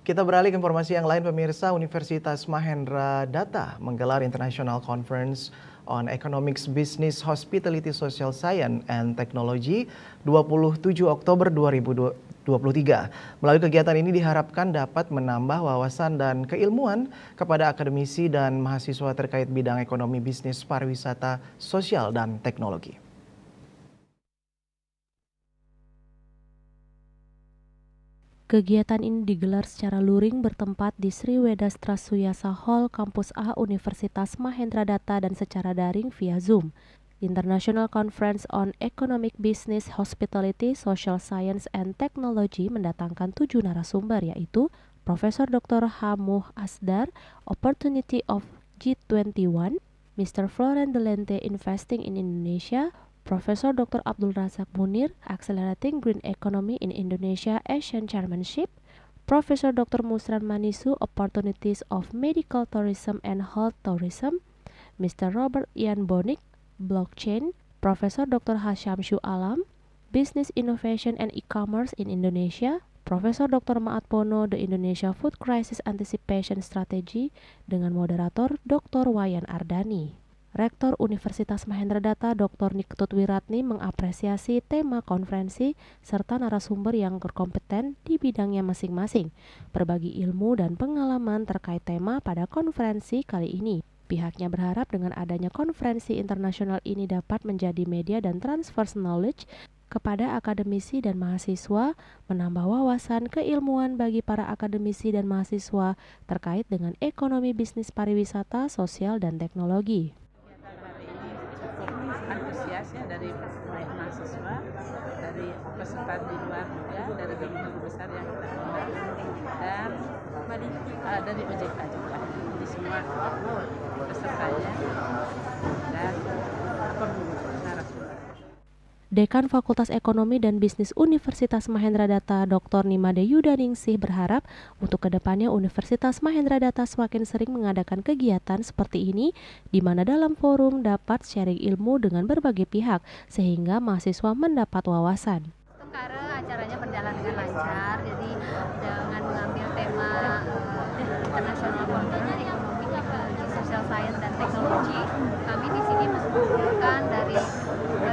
Kita beralih ke informasi yang lain, pemirsa. Universitas Mahendra Data menggelar International Conference on Economics, Business, Hospitality, Social Science, and Technology 27 Oktober 2023. Melalui kegiatan ini diharapkan dapat menambah wawasan dan keilmuan kepada akademisi dan mahasiswa terkait bidang ekonomi, bisnis, pariwisata, sosial, dan teknologi. Kegiatan ini digelar secara luring bertempat di Sri Wedastra Suyasa Hall, Kampus A Universitas Mahendra Data dan secara daring via Zoom. International Conference on Economic Business, Hospitality, Social Science, and Technology mendatangkan 7 narasumber, yaitu Profesor Dr. Hamuh Asdar, Opportunity of G21, Mr. Florent Delente, Investing in Indonesia, Profesor Dr. Abdul Razak Munir, Accelerating Green Economy in Indonesia Asian Chairmanship, Profesor Dr. Musran Manisu, Opportunities of Medical Tourism and Health Tourism, Mr. Robert Ian Bonik, Blockchain, Profesor Dr. Hasyam Syu Alam, Business Innovation and E-Commerce in Indonesia, Profesor Dr. Maat Pono, The Indonesia Food Crisis Anticipation Strategy, dengan moderator Dr. Wayan Ardani. Rektor Universitas Mahendra Data Dr. Niktut Wiratni mengapresiasi tema konferensi serta narasumber yang berkompeten di bidangnya masing-masing, berbagi ilmu dan pengalaman terkait tema pada konferensi kali ini. Pihaknya berharap dengan adanya konferensi internasional ini dapat menjadi media dan transfer knowledge kepada akademisi dan mahasiswa, menambah wawasan keilmuan bagi para akademisi dan mahasiswa terkait dengan ekonomi, bisnis, pariwisata, sosial, dan teknologi. Antusias ya dari mahasiswa, dari peserta di luar juga, dari guru-guru besar yang kita undang, dan dari OJK juga. Jadi semua pesertanya dan narasumber. Dekan Fakultas Ekonomi dan Bisnis Universitas Mahendra Data Dr. Nimade Yudaningsih berharap untuk kedepannya Universitas Mahendra Data semakin sering mengadakan kegiatan seperti ini, di mana dalam forum dapat sharing ilmu dengan berbagai pihak sehingga mahasiswa mendapat wawasan. Karena acaranya berjalan dengan lancar, jadi dengan mengambil tema internasional conference ekonomi, social science dan teknologi, kami di sini mengumpulkan dari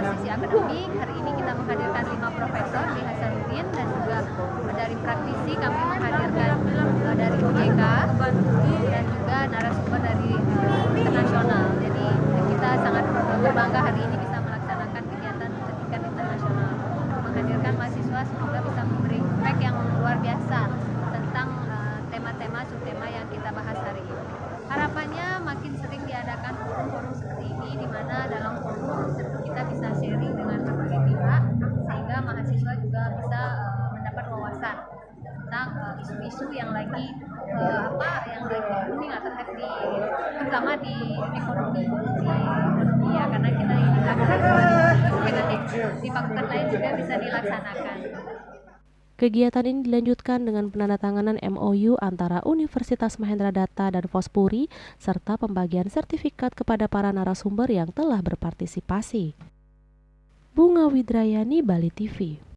sisi akademik. Hari ini kita menghadirkan 5 profesor di Hasanuddin dan juga dari praktisi kami menghadirkan dari OJK dan juga narasumber dari internasional. Jadi kita sangat berbangga hari ini bisa melaksanakan kegiatan tingkat internasional, menghadirkan mahasiswa, semoga bisa memberi impact yang luar biasa tentang tema-tema subtema yang kita bahas hari ini. Harapannya makin sering diadakan forum-forum seperti ini, di mana dalam forum tentu kita bisa sharing dengan berbagai pihak sehingga mahasiswa juga bisa mendapat wawasan tentang isu-isu yang lagi booming atau happy, terutama di ekonomi ya, karena kita ini mungkin nanti di fakultas lain juga bisa dilaksanakan. Kegiatan ini dilanjutkan dengan penandatanganan MOU antara Universitas Mahendra Data dan Fospuri serta pembagian sertifikat kepada para narasumber yang telah berpartisipasi. Bunga Widrayani, Bali TV.